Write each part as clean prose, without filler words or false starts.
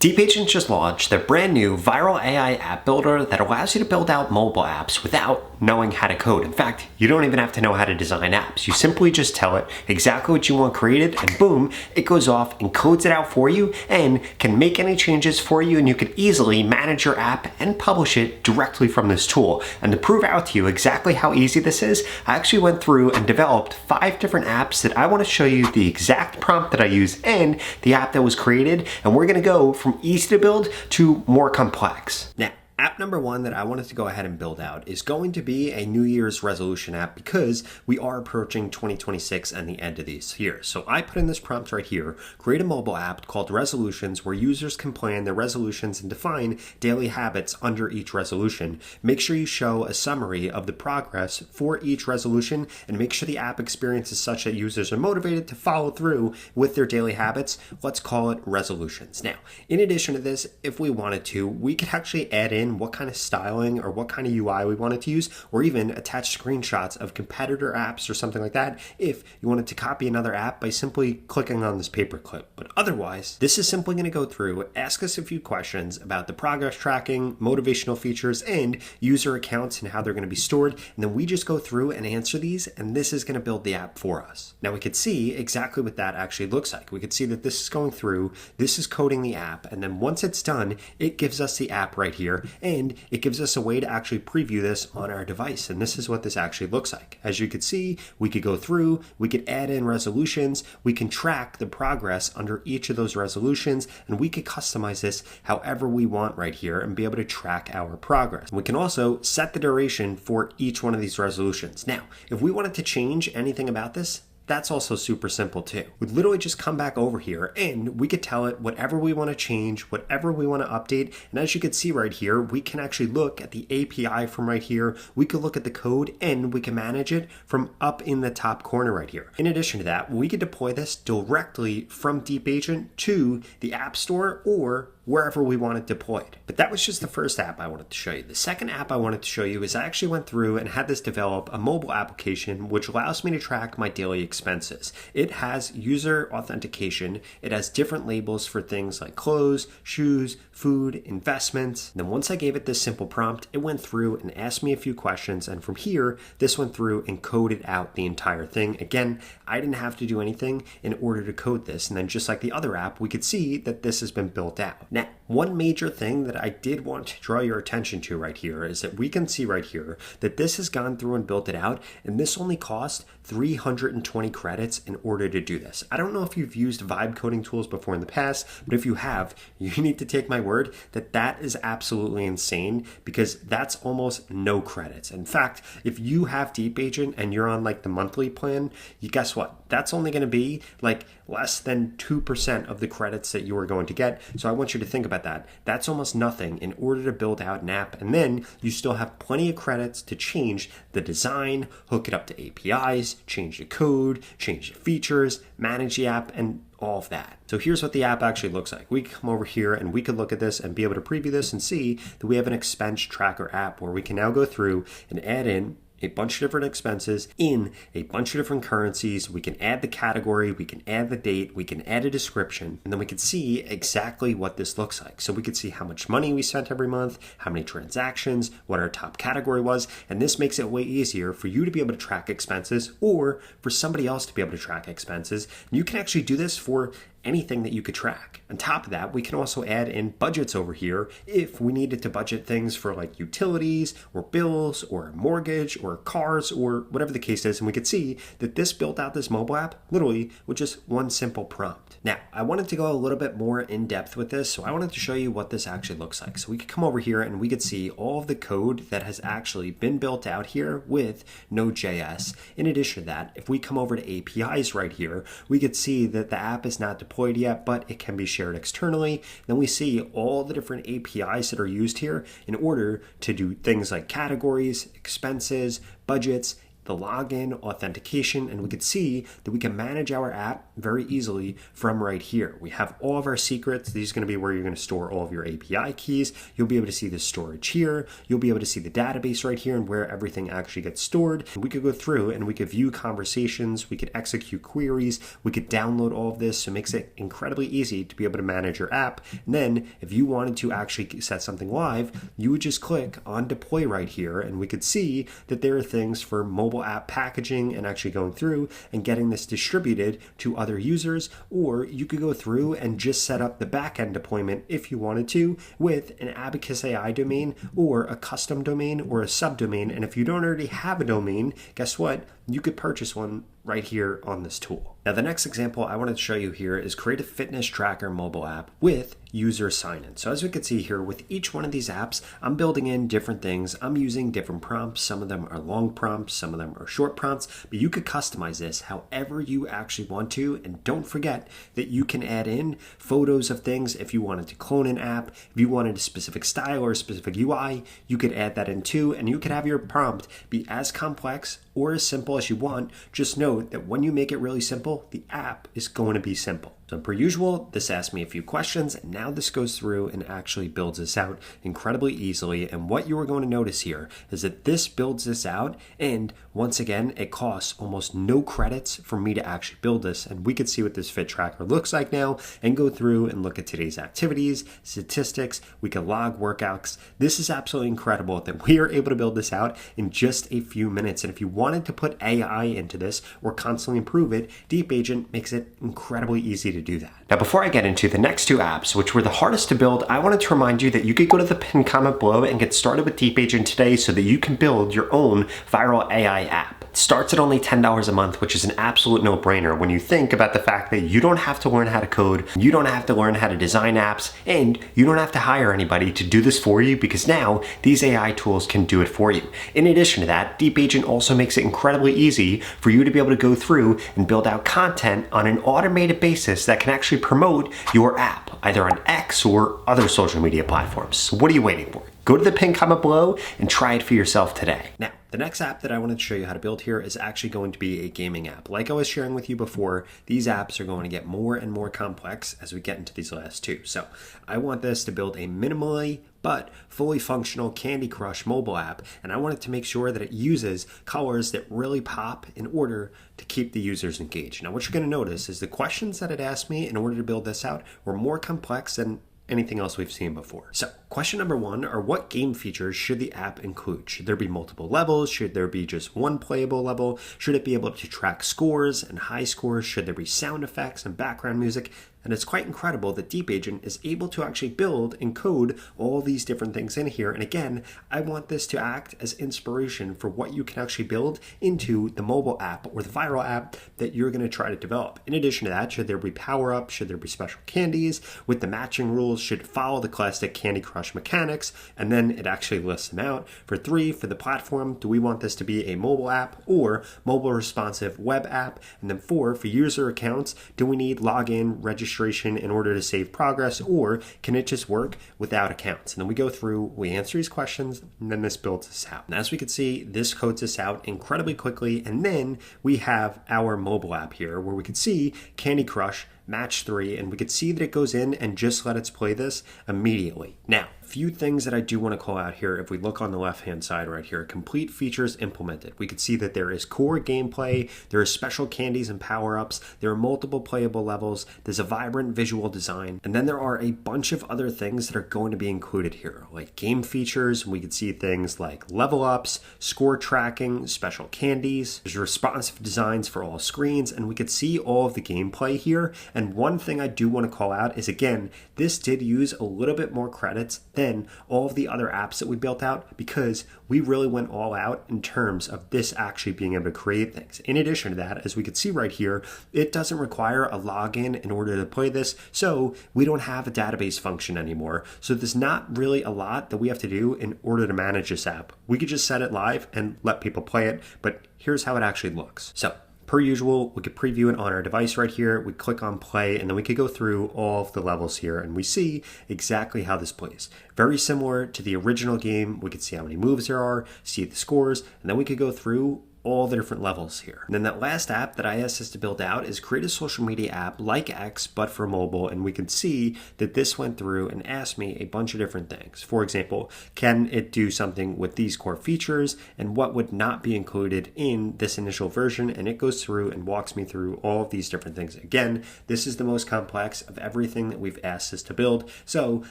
DeepAgent just launched their brand new viral AI app builder that allows you to build out mobile apps without knowing how to code. In fact, you don't even have to know how to design apps. You simply just tell it exactly what you want created and boom, it goes off and codes it out for you and can make any changes for you, and you could easily manage your app and publish it directly from this tool. And to prove out to you exactly how easy this is, I actually went through and developed 5 different apps that I want to show you the exact prompt that I use and the app that was created, and we're going to go from easy to build to more complex. Now, app number 1 that I wanted to go ahead and build out is going to be a New Year's resolution app because we are approaching 2026 and the end of this year. So I put in this prompt right here, create a mobile app called Resolutions where users can plan their resolutions and define daily habits under each resolution. Make sure you show a summary of the progress for each resolution and make sure the app experience is such that users are motivated to follow through with their daily habits. Let's call it Resolutions. Now, in addition to this, if we wanted to, we could actually add in what kind of styling or what kind of UI we wanted to use, or even attach screenshots of competitor apps or something like that if you wanted to copy another app by simply clicking on this paperclip. But otherwise, this is simply going to go through, ask us a few questions about the progress tracking, motivational features, and user accounts and how they're going to be stored. And then we just go through and answer these, and this is going to build the app for us. Now we could see exactly what that actually looks like. We could see that this is going through, this is coding the app, and then once it's done, it gives us the app right here. And it gives us a way to actually preview this on our device. And this is what this actually looks like. As you can see, we could go through, we could add in resolutions, we can track the progress under each of those resolutions, and we could customize this however we want right here and be able to track our progress. We can also set the duration for each one of these resolutions. Now, if we wanted to change anything about this, that's also super simple too. We'd literally just come back over here and we could tell it whatever we want to change, whatever we want to update. And as you can see right here, we can actually look at the API from right here. We could look at the code and we can manage it from up in the top corner right here. In addition to that, we could deploy this directly from DeepAgent to the App Store or wherever we want it deployed. But that was just the first app I wanted to show you. The second app I wanted to show you is I actually went through and had this develop a mobile application which allows me to track my daily expenses. It has user authentication. It has different labels for things like clothes, shoes, food, investments. And then once I gave it this simple prompt, it went through and asked me a few questions. And from here, this went through and coded out the entire thing. Again, I didn't have to do anything in order to code this. And then just like the other app, we could see that this has been built out. Now, one major thing that I did want to draw your attention to right here is that we can see right here that this has gone through and built it out, and this only cost 320 credits in order to do this. I don't know if you've used vibe coding tools before in the past, but if you have, you need to take my word that that is absolutely insane because that's almost no credits. In fact, if you have DeepAgent and you're on like the monthly plan, guess what? That's only going to be like less than 2% of the credits that you are going to get. So I want you to think about that. That's almost nothing in order to build out an app. And then you still have plenty of credits to change the design, hook it up to APIs, change the code, change the features, manage the app, and all of that. So here's what the app actually looks like. We can come over here and we could look at this and be able to preview this and see that we have an expense tracker app where we can now go through and add in a bunch of different expenses in a bunch of different currencies. We can add the category, we can add the date, we can add a description, and then we can see exactly what this looks like. So we could see how much money we spent every month, how many transactions, what our top category was, and this makes it way easier for you to be able to track expenses or for somebody else to be able to track expenses. And you can actually do this for anything that you could track. On top of that, we can also add in budgets over here if we needed to budget things for like utilities or bills or a mortgage or cars or whatever the case is. And we could see that this built out this mobile app literally with just one simple prompt. Now, I wanted to go a little bit more in depth with this, so I wanted to show you what this actually looks like. So we could come over here and we could see all of the code that has actually been built out here with Node.js. In addition to that, if we come over to APIs right here, we could see that the app is not deployed yet, but it can be shared externally. Then we see all the different APIs that are used here in order to do things like categories, expenses, budgets, the login, authentication, and we could see that we can manage our app very easily from right here. We have all of our secrets. These are going to be where you're going to store all of your API keys. You'll be able to see the storage here. You'll be able to see the database right here and where everything actually gets stored. We could go through and we could view conversations. We could execute queries. We could download all of this. So it makes it incredibly easy to be able to manage your app. And then if you wanted to actually set something live, you would just click on deploy right here, and we could see that there are things for mobile app packaging and actually going through and getting this distributed to other users, or you could go through and just set up the backend deployment if you wanted to with an Abacus AI domain or a custom domain or a subdomain. And if you don't already have a domain, guess what? You could purchase one right here on this tool. Now, the next example I wanted to show you here is create a fitness tracker mobile app with user sign-in. So as we can see here, with each one of these apps, I'm building in different things. I'm using different prompts. Some of them are long prompts, some of them are short prompts, but you could customize this however you actually want to. And don't forget that you can add in photos of things. If you wanted to clone an app, if you wanted a specific style or a specific UI, you could add that in too. And you could have your prompt be as complex or as simple as you want. Just note that when you make it really simple, the app is going to be simple. So per usual, this asked me a few questions, and now this goes through and actually builds this out incredibly easily. And what you are going to notice here is that this builds this out, and once again, it costs almost no credits for me to actually build this. And we could see what this fit tracker looks like now and go through and look at today's activities, statistics. We can log workouts. This is absolutely incredible that we are able to build this out in just a few minutes. And if you wanted to put AI into this or constantly improve it, DeepAgent makes it incredibly easy to do that. Now, before I get into the next two apps, which were the hardest to build, I wanted to remind you that you could go to the pinned comment below and get started with DeepAgent today so that you can build your own viral AI app. It starts at only $10 a month, which is an absolute no-brainer when you think about the fact that you don't have to learn how to code, you don't have to learn how to design apps, and you don't have to hire anybody to do this for you, because now these AI tools can do it for you. In addition to that, DeepAgent also makes it incredibly easy for you to be able to go through and build out content on an automated basis that can actually promote your app, either on X or other social media platforms. So what are you waiting for? Go to the pinned comment below and try it for yourself today. Now, the next app that I wanted to show you how to build here is actually going to be a gaming app. Like I was sharing with you before, these apps are going to get more and more complex as we get into these last two. So I want this to build a minimally but fully functional Candy Crush mobile app, and I wanted to make sure that it uses colors that really pop in order to keep the users engaged. Now, what you're going to notice is the questions that it asked me in order to build this out were more complex than anything else we've seen before. So question number one are, what game features should the app include? Should there be multiple levels? Should there be just one playable level? Should it be able to track scores and high scores? Should there be sound effects and background music? And it's quite incredible that DeepAgent is able to actually build and code all these different things in here. And again, I want this to act as inspiration for what you can actually build into the mobile app or the viral app that you're going to try to develop. In addition to that, should there be power-ups? Should there be special candies? With the matching rules, should it follow the classic Candy Crush mechanics? And then it actually lists them out. For 3, for the platform, do we want this to be a mobile app or mobile responsive web app? And then 4, for user accounts, do we need login, registration in order to save progress, or can it just work without accounts? And then we go through, we answer these questions, and then this builds this out. And as we can see, this codes this out incredibly quickly. And then we have our mobile app here where we can see Candy Crush match 3, and we could see that it goes in and just let us play this immediately. Now, few things that I do want to call out here. If we look on the left-hand side right here, complete features implemented. We could see that there is core gameplay, there are special candies and power-ups, there are multiple playable levels, there's a vibrant visual design, and then there are a bunch of other things that are going to be included here, like game features. We could see things like level ups, score tracking, special candies, there's responsive designs for all screens, and we could see all of the gameplay here. And one thing I do want to call out is, again, this did use a little bit more credits than all of the other apps that we built out, because we really went all out in terms of this actually being able to create things. In addition to that, as we can see right here, it doesn't require a login in order to play this, so we don't have a database function anymore. So there's not really a lot that we have to do in order to manage this app. We could just set it live and let people play it, but here's how it actually looks. So per usual, we could preview it on our device right here. We click on play, and then we could go through all of the levels here, and we see exactly how this plays. Very similar to the original game. We could see how many moves there are, see the scores, and then we could go through all the different levels here. And then that last app that I asked us to build out is create a social media app like X, but for mobile. And we can see that this went through and asked me a bunch of different things. For example, can it do something with these core features and what would not be included in this initial version? And it goes through and walks me through all of these different things. Again, this is the most complex of everything that we've asked us to build. So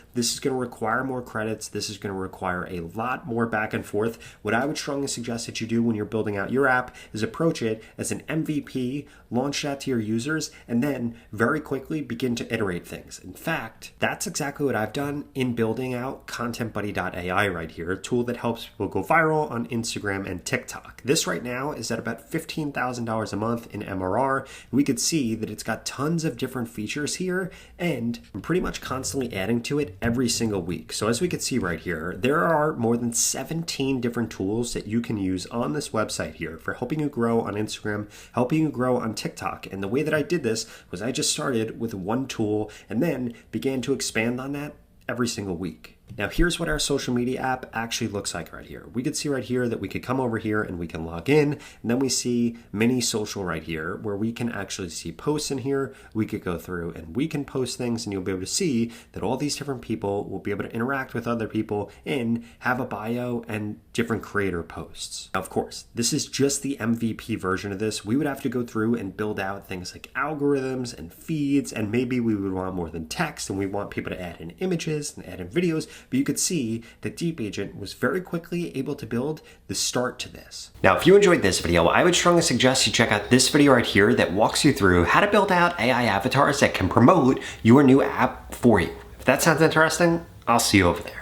this is going to require more credits. This is going to require a lot more back and forth. What I would strongly suggest that you do when you're building out your app is approach it as an MVP, launch that to your users, and then very quickly begin to iterate things. In fact, that's exactly what I've done in building out ContentBuddy.ai right here, a tool that helps people go viral on Instagram and TikTok. This right now is at about $15,000 a month in MRR. We could see that it's got tons of different features here, and I'm pretty much constantly adding to it every single week. So as we can see right here, there are more than 17 different tools that you can use on this website here for helping you grow on Instagram, helping you grow on TikTok. And the way that I did this was I just started with one tool and then began to expand on that every single week. Now here's what our social media app actually looks like right here. We could see right here that we could come over here and we can log in, and then we see mini social right here where we can actually see posts in here. We could go through and we can post things, and you'll be able to see that all these different people will be able to interact with other people and have a bio and different creator posts. Now, of course, this is just the MVP version of this. We would have to go through and build out things like algorithms and feeds, and maybe we would want more than text, and we want people to add in images and add in videos. But you could see that DeepAgent was very quickly able to build the start to this. Now, if you enjoyed this video, I would strongly suggest you check out this video right here that walks you through how to build out AI avatars that can promote your new app for you. If that sounds interesting, I'll see you over there.